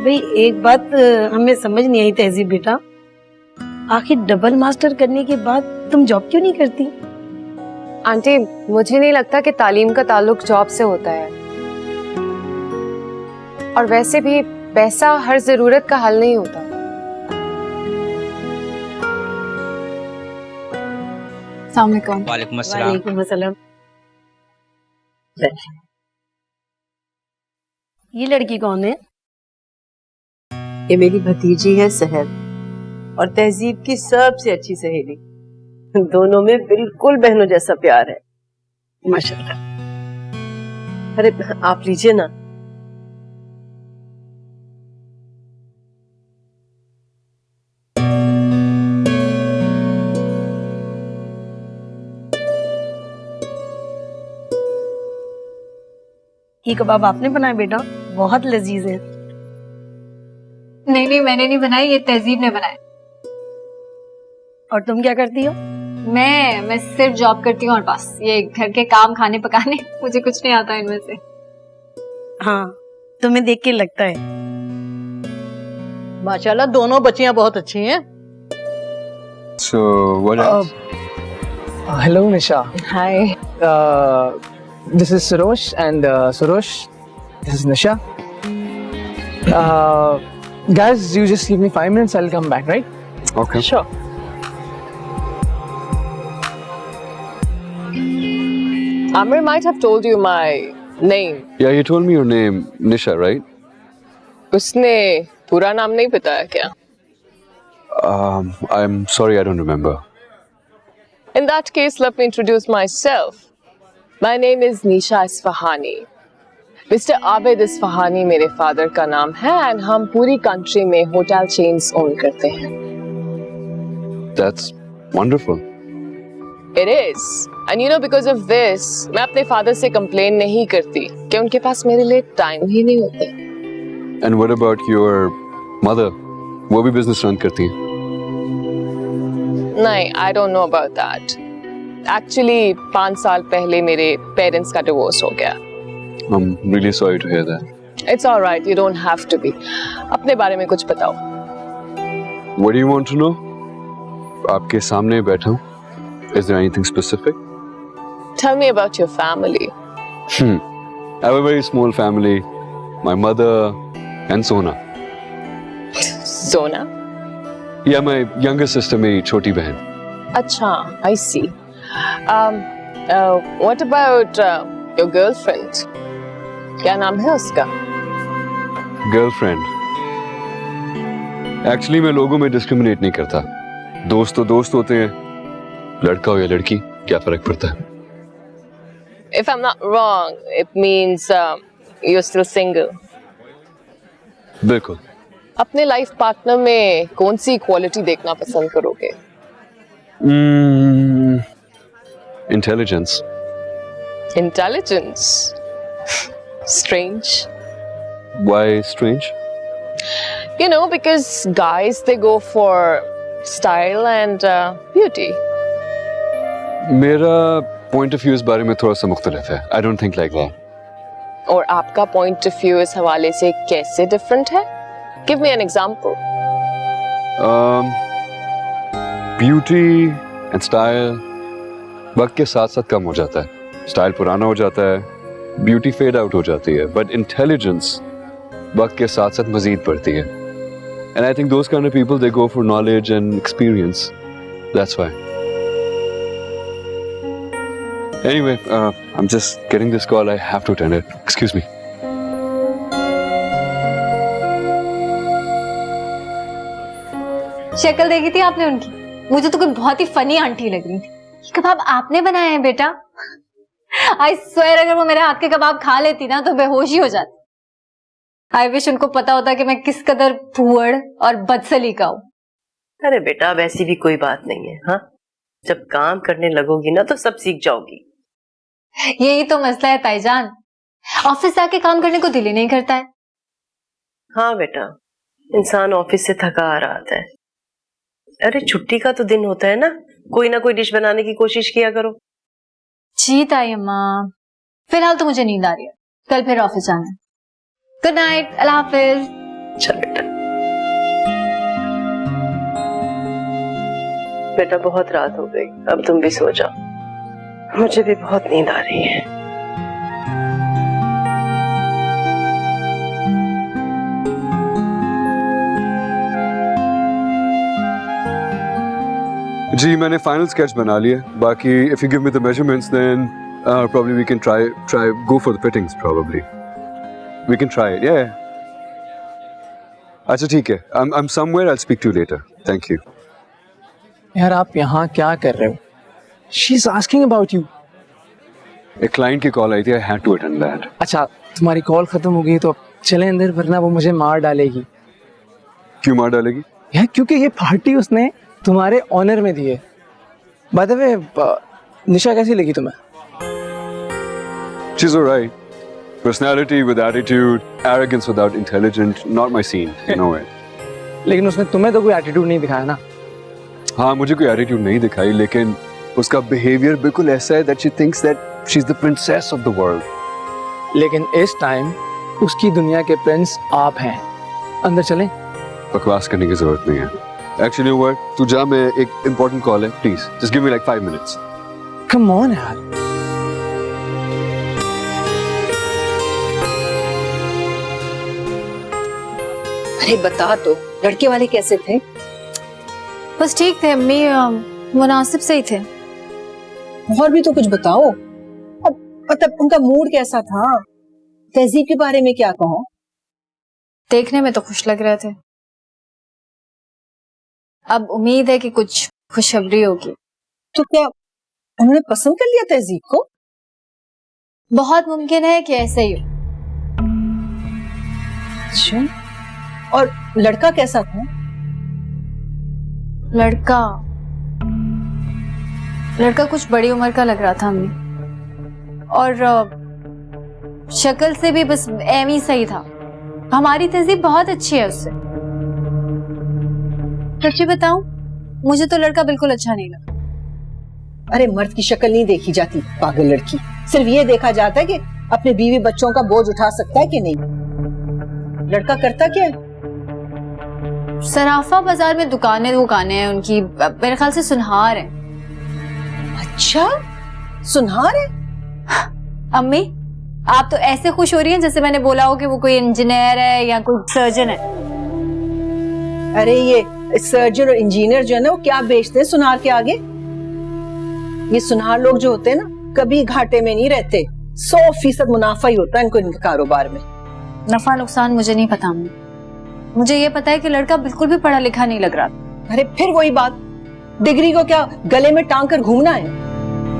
भाई एक बात हमें समझ नहीं आई तहजीब बेटा, आखिर डबल मास्टर करने के बाद तुम जॉब क्यों नहीं करती? आंटी, मुझे नहीं लगता कि तालीम का ताल्लुक जॉब से होता है, और वैसे भी पैसा हर जरूरत का हल नहीं होता। वालेकुम अस्सलाम। वालेकुम अस्सलाम। ये लड़की कौन है? ये मेरी भतीजी है सहर, और तहजीब की सबसे अच्छी सहेली। दोनों में बिल्कुल बहनों जैसा प्यार है माशाल्लाह। अरे आप लीजिए ना। ये कबाब आपने बनाए बेटा? बहुत लजीज है। नहीं मैंने नहीं बनाई, ये तहजीब ने बनाया। और तुम क्या करती हो? मैं सिर्फ जॉब करती हूँ और बस ये घर के काम खाने पकाने, मुझे कुछ नहीं आता इनमें से। हाँ, तुम्हें देख के लगता है। माशाल्लाह दोनों बच्चियां बहुत अच्छी हैं। So what else? Hello, Nisha. Hi. This is Surosh and Surosh. This is Nisha. Guys, you just give me 5 minutes. I'll come back, right? Okay. Sure. Amir might have told you my name. Yeah, you told me your name, Nisha, right? उसने पूरा नाम नहीं बताया क्या? I'm sorry, I don't remember. In that case, let me introduce myself. My name is Nisha Isfahani. Mr. Abid Isfahani मेरे father का नाम है, and हम पूरी कंट्री में होटल चेन्स ओन करते हैं। That's wonderful. It is. And you know, because of this, मैं अपने फादर से कंप्लेन नहीं करती कि उनके पास मेरे लिए टाइम ही नहीं होता। And what about your mother? वो भी business run करती है? नहीं, I don't know about that. Actually, 5 साल पहले मेरे पेरेंट्स का डिवोर्स हो गया। I'm really sorry to hear that. It's all right. You don't have to be. अपने बारे में कुछ बताओ। What do you want to know? आपके सामने बैठा हूँ. Is there anything specific? Tell me about your family. I have a very small family. My mother and Sona. Sona? Yeah, my younger sister, मेरी छोटी बहन. अच्छा, I see. What about your girlfriend? क्या नाम है उसका? Girlfriend. Actually, मैं लोगों में discriminate नहीं करता. दोस्त तो दोस्त होते हैं. लड़का हो या लड़की, क्या फर्क पड़ता है? If I'm not wrong, it means you're still single. बिल्कुल. अपने लाइफ पार्टनर में कौन सी क्वालिटी देखना पसंद करोगे? Intelligence. Intelligence. Strange. Why strange? You know, because guys, they go for style and beauty. मेरा point of view इस बारे में थोड़ा सा मुख्तलिफ है. I don't think like that. और आपका point of view इस हवाले से कैसे different है? Give me an example. Beauty and style वक्त के साथ साथ कम हो जाता है. Style पुराना हो जाता है. Beauty fade out हो जाती है. But intelligence वक्त के साथ साथ मजीद बढ़ती है. And I think those kind of people, they go for knowledge and experience. That's why. Anyway, I'm just getting this call. I have to attend it. Excuse me. शक्ल देखी थी आपने उनकी? मुझे तो कोई बहुत ही फनी आंटी लग रही थी। ये कबाब आपने बनाए हैं बेटा? आई स्वेयर अगर वो मेरे हाथ के कबाब खा लेती ना तो बेहोशी हो जाती। आई विश उनको पता होता कि मैं किस कदर फूहड़ और बदसलीका हूँ। अरे बेटा वैसी भी कोई बात नहीं है। हाँ, जब काम करने लगोगी ना तो सब सीख जाओगी। यही तो मसला है ताईजान, ऑफिस जाके काम करने को दिल ही नहीं करता है। हाँ बेटा, इंसान ऑफिस से थका आ रहा आता है। अरे छुट्टी का तो दिन होता है ना कोई डिश बनाने की कोशिश किया करो। जी ताई अम्मा, फिलहाल तो मुझे नींद आ रही है, कल फिर ऑफिस जाना है। गुड नाइट, अल्लाह हाफिज। चल बेटा, बेटा बहुत रात हो गई, अब तुम भी सो जाओ, मुझे भी बहुत नींद आ रही है। जी मैंने फाइनल स्केच बना लिया, बाकी if you give me the measurements then probably we can try go for the fittings probably. We can try it. Yeah. अच्छा ठीक है. I'm somewhere. I'll speak to you later. Thank you. यार आप यहाँ क्या कर रहे हो? She's asking about you. एक क्लाइंट की कॉल आई थी. I had to attend that. अच्छा तुम्हारी कॉल खत्म हो गई तो अब चले अंदर, वरना वो मुझे मार डालेगी। क्यों मार डालेगी? यार क्योंकि ये पार्टी उसने तुम्हारे ऑनर में दी है। बाय द वे निशा कैसी लगी तुम्हें? She's alright. Personality with attitude, arrogance without intelligence, not my scene. No way. लेकिन उसने तुम्हें तो कोई एटीट्यूड नहीं दिखाया ना। हाँ मुझे कोई एटीट्यूड नहीं दिखाई, लेकिन उसका बिहेवियर बिल्कुल ऐसा है that she thinks that she's the princess of the world. लेकिन इस टाइम उसकी दुनिया के प्रिंस आप हैं। अंदर चलें? बकवास करने की जरूरत नहीं है। Actually, you know what? तू जा, मैं एक important call है. Please, just give me like 5 minutes. Come on यार। अरे बता तो, लड़के वाले कैसे थे? बस ठीक थे अम्मी, मुनासिब से ही थे। और भी तो कुछ बताओ। अब मतलब उनका मूड कैसा था? तहजीब के बारे में क्या कहो? देखने में तो खुश लग रहे थे। अब उम्मीद है कि कुछ खुशखबरी होगी। तो क्या उन्होंने पसंद कर लिया तहजीब को? बहुत मुमकिन है कि ऐसे ही हो। अच्छा, और लड़का कैसा था? लड़का कुछ बड़ी उम्र का लग रहा था अम्मी, और शक्ल से भी बस एवी सही था। हमारी तहजीब बहुत अच्छी है उससे। सच्ची बताऊं, मुझे तो लड़का बिल्कुल अच्छा नहीं लगा। अरे मर्द की शक्ल नहीं देखी जाती पागल लड़की, सिर्फ ये देखा जाता है कि अपने बीवी बच्चों का बोझ उठा सकता है कि नहीं। लड़का करता क्या है? सराफा बाजार में दुकानें हैं उनकी, मेरे ख्याल से सुनहार है। अच्छा, सुनहार है? अम्मी आप तो ऐसे खुश हो रही हैं जैसे मैंने बोला हो कि वो कोई इंजीनियर है या कोई सर्जन है। अरे ये सर्जन और इंजीनियर जो है ना, वो क्या बेचते हैं सुनार के आगे? ये सुनार लोग जो होते हैं ना, कभी घाटे में नहीं रहते। 100% मुनाफा ही होता है इनको, इनके कारोबार में। नफा नुकसान मुझे नहीं पता अम्मी, मुझे ये पता है कि लड़का बिल्कुल भी पढ़ा लिखा नहीं लग रहा। अरे फिर वही बात, डिग्री को क्या गले में टांग कर घूमना है?